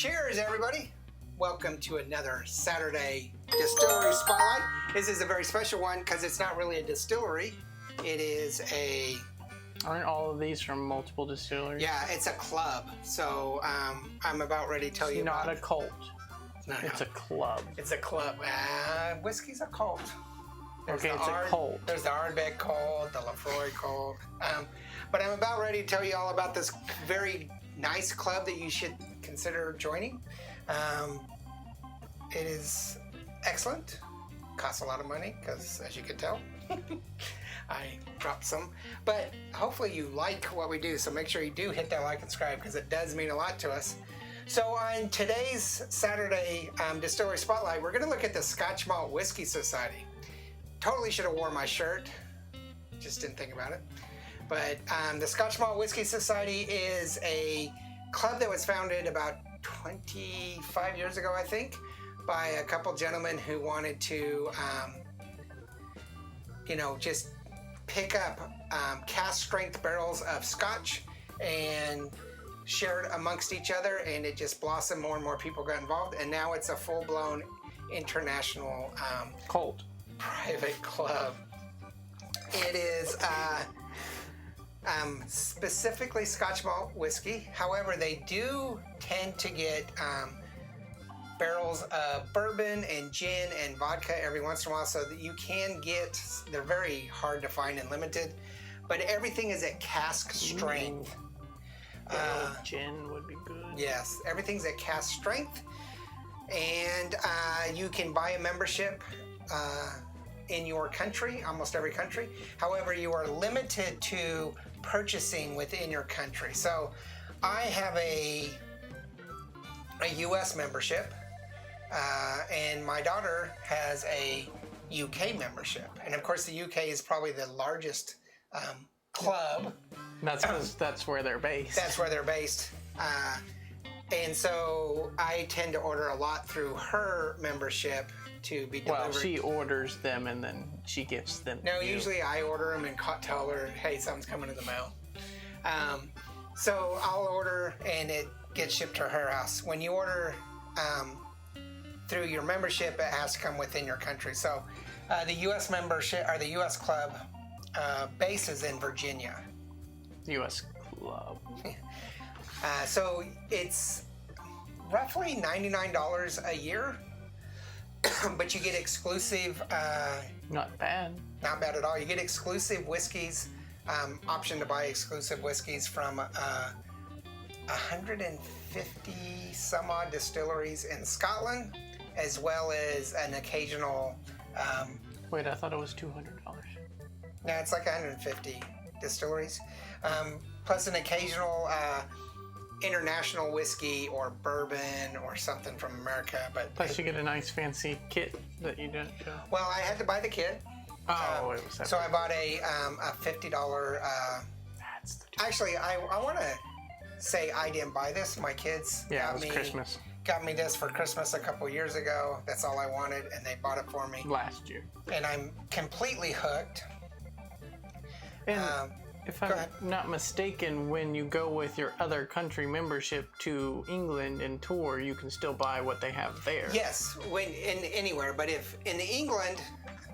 Cheers, everybody. Welcome to another Saturday Distillery Spotlight. This is a very special one because it's not really a distillery. It is a... Aren't all of these from multiple distilleries? Yeah, it's a club. So I'm about ready to tell you about... It's not a cult. No. It's a club. It's a club. Whiskey's a cult. It's a cult. There's the Ardbeg cult, the Lefroy cult. But I'm about ready to tell you all about this very nice club that you should consider joining. It is excellent. Costs a lot of money because, as you can tell, I dropped some. But hopefully you like what we do, so make sure you do hit that like and subscribe because it does mean a lot to us. So on today's Saturday Distillery Spotlight, we're going to look at the Scotch Malt Whisky Society. Totally should have worn my shirt. Just didn't think about it. But the Scotch Malt Whisky Society is a club that was founded about 25 years ago, I think, by a couple gentlemen who wanted to, just pick up cask strength barrels of Scotch and share it amongst each other, and it just blossomed. More and more people got involved, and now it's a full-blown international cult. Private club. It is specifically Scotch malt whiskey. However, they do tend to get barrels of bourbon and gin and vodka every once in a while, so that you can get, they're very hard to find and limited, but everything is at cask strength. Gin would be good. Yes, everything's at cask strength, and you can buy a membership in your country, almost every country. However, you are limited to purchasing within your country. So I have a US membership, and my daughter has a UK membership. And of course, the UK is probably the largest club. That's because that's where they're based. That's where they're based. And so I tend to order a lot through her membership to be delivered. Well, she orders them and then she gives them. No, usually I order them and tell her, hey, something's coming in the mail. So I'll order and it gets shipped to her house. When you order through your membership, it has to come within your country. So the U.S. membership, or the U.S. club, base is in Virginia. U.S. club. So it's roughly $99 a year. But you get exclusive... Not bad. Not bad at all. You get exclusive whiskeys, option to buy exclusive whiskeys from 150 some odd distilleries in Scotland, as well as an occasional... Wait, I thought it was $200. No, it's like 150 distilleries, plus an occasional... international whiskey or bourbon or something from America, but plus you get a nice fancy kit that you didn't show. Well, I had to buy the kit. Oh, it was separate. So I bought a $50. That's the actually, I want to say I didn't buy this. My kids it was Christmas. Got me this for Christmas a couple years ago. That's all I wanted, and they bought it for me last year. And I'm completely hooked. And if I'm not mistaken, when you go with your other country membership to England and tour, you can still buy what they have there. Yes, when in anywhere. But if in England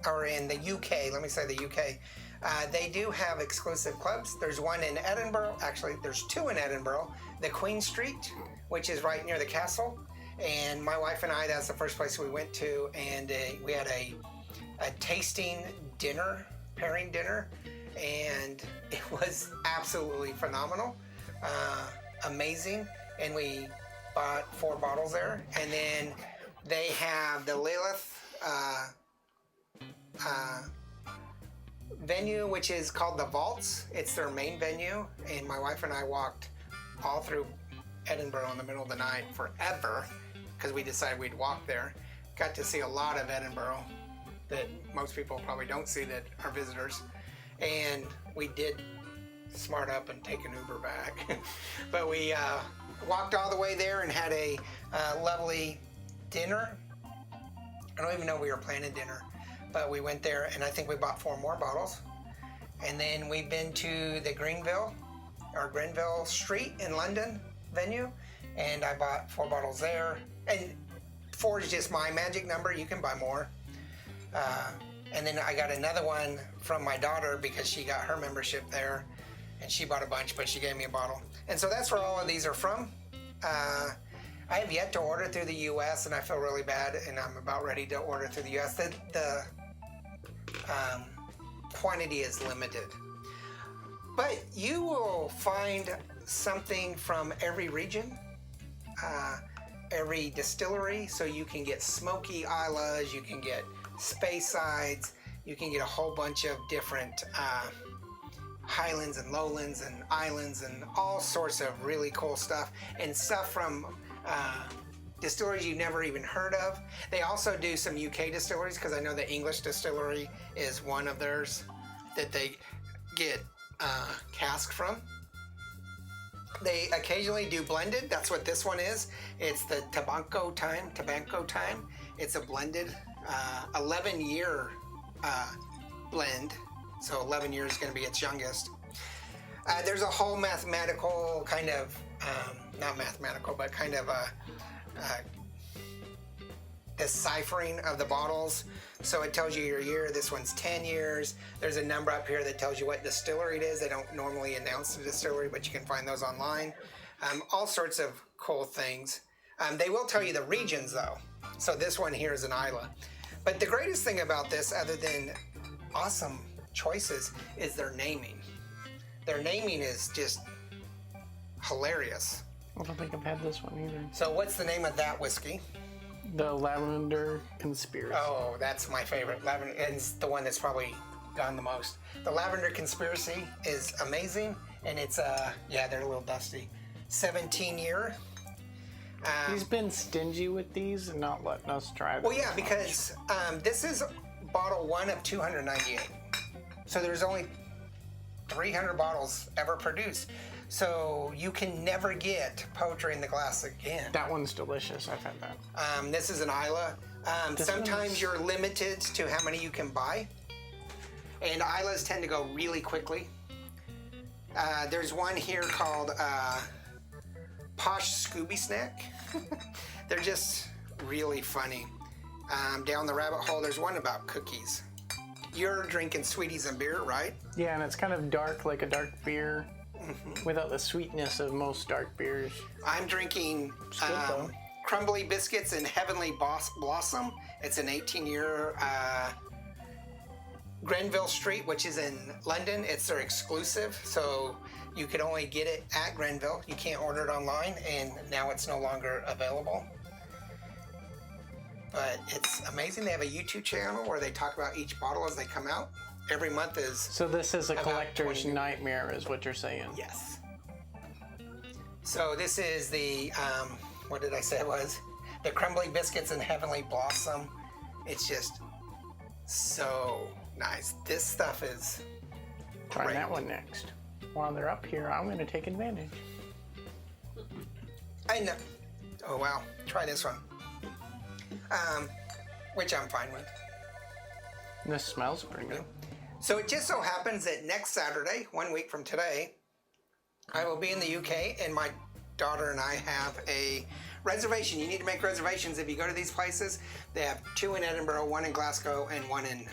or in the UK, let me say the UK, they do have exclusive clubs. There's one in Edinburgh. Actually, there's two in Edinburgh. The Queen Street, which is right near the castle. And my wife and I, that's the first place we went to. And we had a tasting dinner, pairing dinner. And it was absolutely phenomenal, amazing. And we bought 4 bottles there. And then they have the Lilith venue, which is called the Vaults. It's their main venue. And my wife and I walked all through Edinburgh in the middle of the night forever because we decided we'd walk there. Got to see a lot of Edinburgh that most people probably don't see that are visitors. And we did smart up and take an Uber back. But we walked all the way there and had a lovely dinner. I don't even know we were planning dinner, but we went there and I think we bought 4 more bottles. And then we've been to the Grenville Street in London venue, and I bought 4 bottles there. And 4 is just my magic number. You can buy more. And then I got another one from my daughter because she got her membership there, and she bought a bunch, but she gave me a bottle. And so that's where all of these are from. I have yet to order through the U.S., and I feel really bad, and I'm about ready to order through the U.S. The quantity is limited. But you will find something from every region, every distillery, so you can get smoky Islas, you can get space sides, you can get a whole bunch of different highlands and lowlands and islands and all sorts of really cool stuff, and stuff from distilleries you've never even heard of. They also do some UK distilleries, because I know the English distillery is one of theirs that they get cask from. They occasionally do blended. That's what this one is. It's the Tabanco time. It's a blended 11-year blend. So 11 years is going to be its youngest. There's a whole mathematical kind of, not mathematical, but kind of deciphering of the bottles. So it tells you your year. This one's 10 years. There's a number up here that tells you what distillery it is. They don't normally announce the distillery, but you can find those online. All sorts of cool things. They will tell you the regions though. So this one here is an Isla. But the greatest thing about this, other than awesome choices, is their naming. Their naming is just hilarious. I don't think I've had this one either. So what's the name of that whiskey? The Lavender Conspiracy. Oh, that's my favorite. Lavender, and it's the one that's probably gone the most. The Lavender Conspiracy is amazing, and it's yeah, they're a little dusty. 17-year. He's been stingy with these and not letting us try them. Well, yeah, because this is bottle 1 of 298. So there's only 300 bottles ever produced. So you can never get Poetry in the Glass again. That one's delicious. I've had that. This is an Isla. Sometimes you're limited to how many you can buy. And Islas tend to go really quickly. There's one here called Posh Scooby Snack. They're just really funny. Down the rabbit hole, there's one about cookies. You're drinking sweeties and beer, right? Yeah, and it's kind of dark, like a dark beer, without the sweetness of most dark beers. I'm drinking Crumbly Biscuits and Heavenly Blossom. It's an 18-year Grenville Street, which is in London. It's their exclusive, so you could only get it at Grenville. You can't order it online, and now it's no longer available. But it's amazing. They have a YouTube channel where they talk about each bottle as they come out. Every month is... So this is a collector's nightmare, is what you're saying? Yes. So this is the, what did I say it was? The Crumbly Biscuits and Heavenly Blossom. It's just so nice. This stuff is Try that one next. While they're up here, I'm going to take advantage. I know. Oh, wow. Try this one. Which I'm fine with. This smells pretty good. So it just so happens that next Saturday, 1 week from today, I will be in the UK, and my daughter and I have a reservation. You need to make reservations if you go to these places. They have 2 in Edinburgh, 1 in Glasgow, and 1 in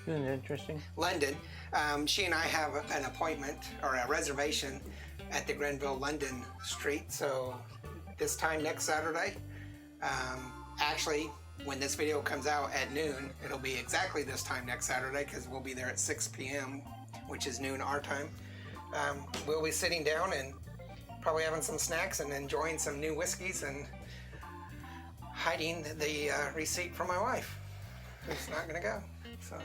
Isn't it interesting? London. She and I have an appointment or a reservation at the Grenville London Street. So this time next Saturday, actually, when this video comes out at noon, it'll be exactly this time next Saturday, because we'll be there at 6 p.m., which is noon our time. We'll be sitting down and probably having some snacks and enjoying some new whiskeys and hiding the receipt from my wife, who's not going to go. So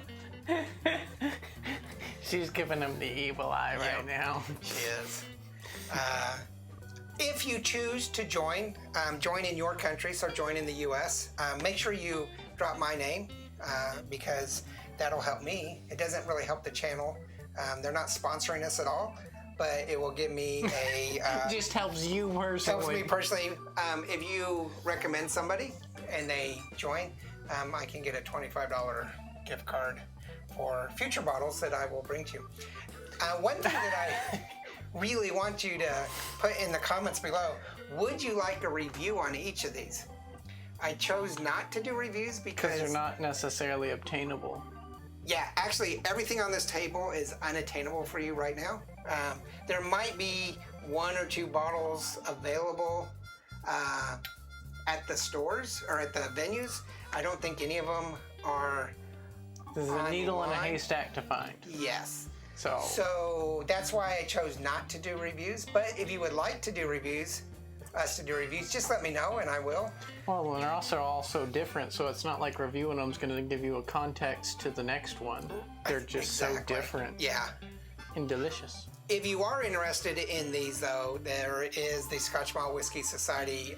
She's giving him the evil eye right now. She is. If you choose to join in your country, so join in the U.S., make sure you drop my name because that'll help me. It doesn't really help the channel. They're not sponsoring us at all, but it will give me a... It just helps you personally. Helps me personally. If you recommend somebody and they join, I can get a $25 gift card for future bottles that I will bring to you. One thing that I... really want you to put in the comments below, Would you like a review on each of these? I chose not to do reviews because they're not necessarily obtainable. Yeah, actually, everything on this table is unattainable for you right now. There might be 1 or 2 bottles available at the stores or at the venues. I don't think any of them are. This is a needle in a haystack to find. Yes. So that's why I chose not to do reviews. But if you would like to do reviews, just let me know and I will. Well, and they're also different, so it's not like reviewing them is going to give you a context to the next one. They're just so different. Yeah. And delicious. If you are interested in these, though, there is the Scotch Malt Whisky Society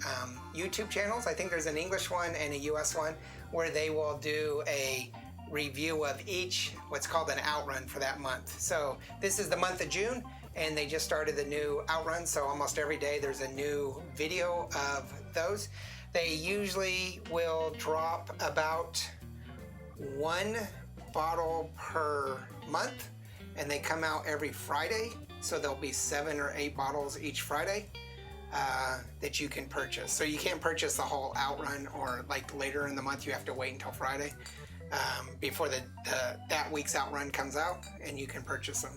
YouTube channels. I think there's an English one and a US one where they will do a review of each, what's called an outrun for that month. So this is the month of June, and they just started the new outrun, so almost every day there's a new video of those. They usually will drop about 1 bottle per month, and they come out every Friday, so there'll be 7 or 8 bottles each Friday that you can purchase. So you can't purchase the whole outrun, or like later in the month you have to wait until Friday before that week's outrun comes out, and you can purchase them.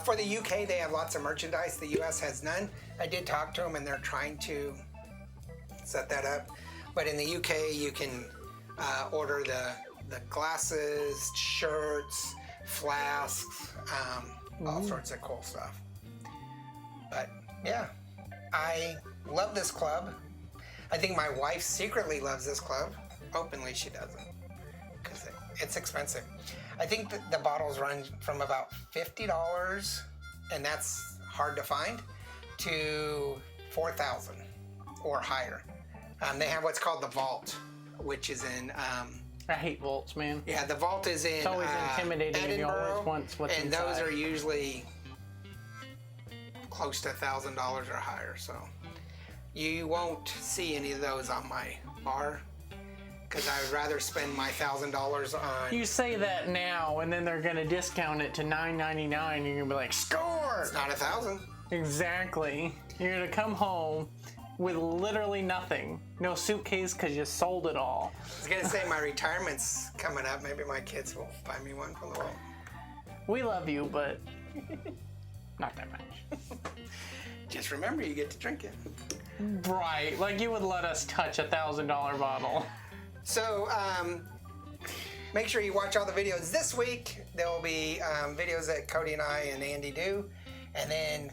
For the UK, they have lots of merchandise. The US has none. I did talk to them, and they're trying to set that up. But in the UK, you can order the glasses, shirts, flasks, all sorts of cool stuff. But yeah, I love this club. I think my wife secretly loves this club. Openly, she doesn't, because it's expensive. I think that the bottles run from about $50, and that's hard to find, to $4,000 or higher. They have what's called the Vault, which is in... I hate vaults, man. Yeah, the Vault is in It's always intimidating, and you always want what's and inside. those are usually close to $1,000 or higher, so you won't see any of those on my bar, because I would rather spend my $1,000 on... You say that now, and then they're going to discount it to $9.99, and you're going to be like, score! It's not $1,000. Exactly. You're going to come home with literally nothing. No suitcase because you sold it all. I was going to say my retirement's coming up. Maybe my kids will buy me one from the world. We love you, but not that much. Just remember, you get to drink it. Right. Like you would let us touch a $1,000 bottle. So, make sure you watch all the videos this week. There will be videos that Cody and I and Andy do. And then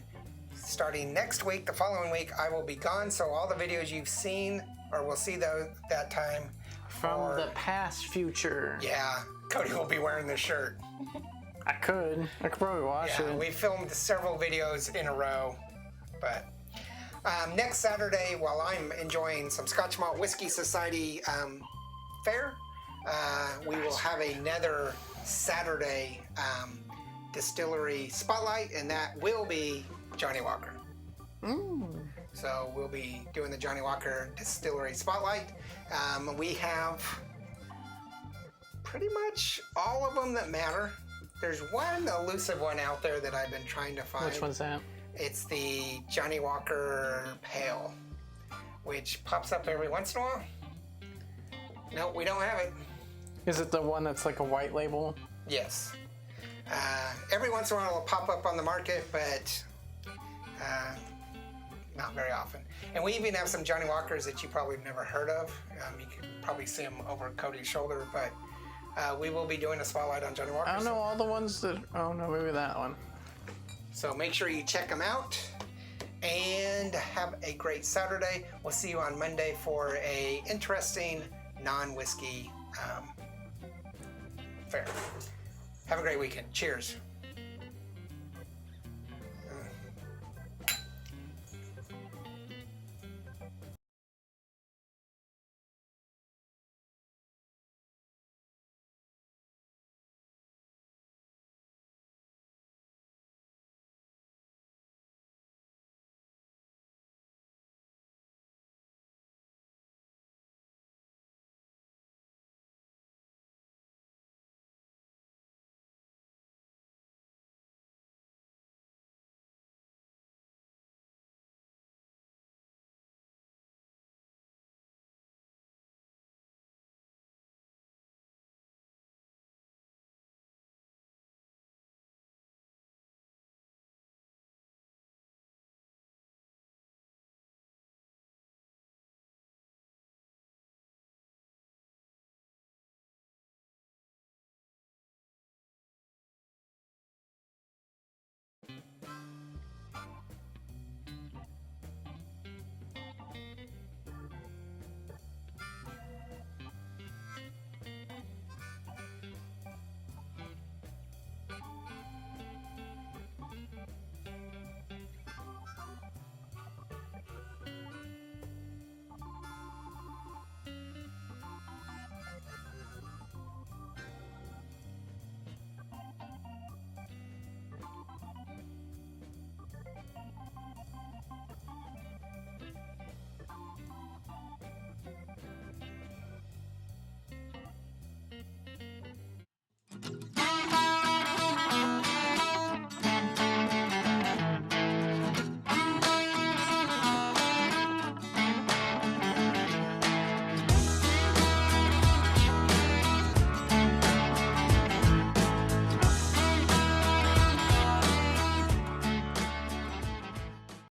starting next week, the following week, I will be gone. So all the videos you've seen, or will see that time. From the past future. Yeah, Cody will be wearing this shirt. I could probably wash it. We filmed several videos in a row. But next Saturday, while I'm enjoying some Scotch Malt Whisky Society fair, we will have another Saturday Distillery Spotlight, and that will be Johnny Walker. So we'll be doing the Johnny Walker Distillery Spotlight. We have pretty much all of them that matter. There's one elusive one out there that I've been trying to find. Which one's that? It's the Johnny Walker Pale, which pops up every once in a while. No, we don't have it. Is it the one that's like a white label? Yes. Every once in a while it'll pop up on the market, but not very often. And we even have some Johnny Walkers that you probably have never heard of. You can probably see them over Cody's shoulder, but we will be doing a spotlight on Johnny Walkers. I don't know all the ones that... Oh, no, maybe that one. So make sure you check them out, and have a great Saturday. We'll see you on Monday for a interesting non-whiskey fair. Have a great weekend. Cheers.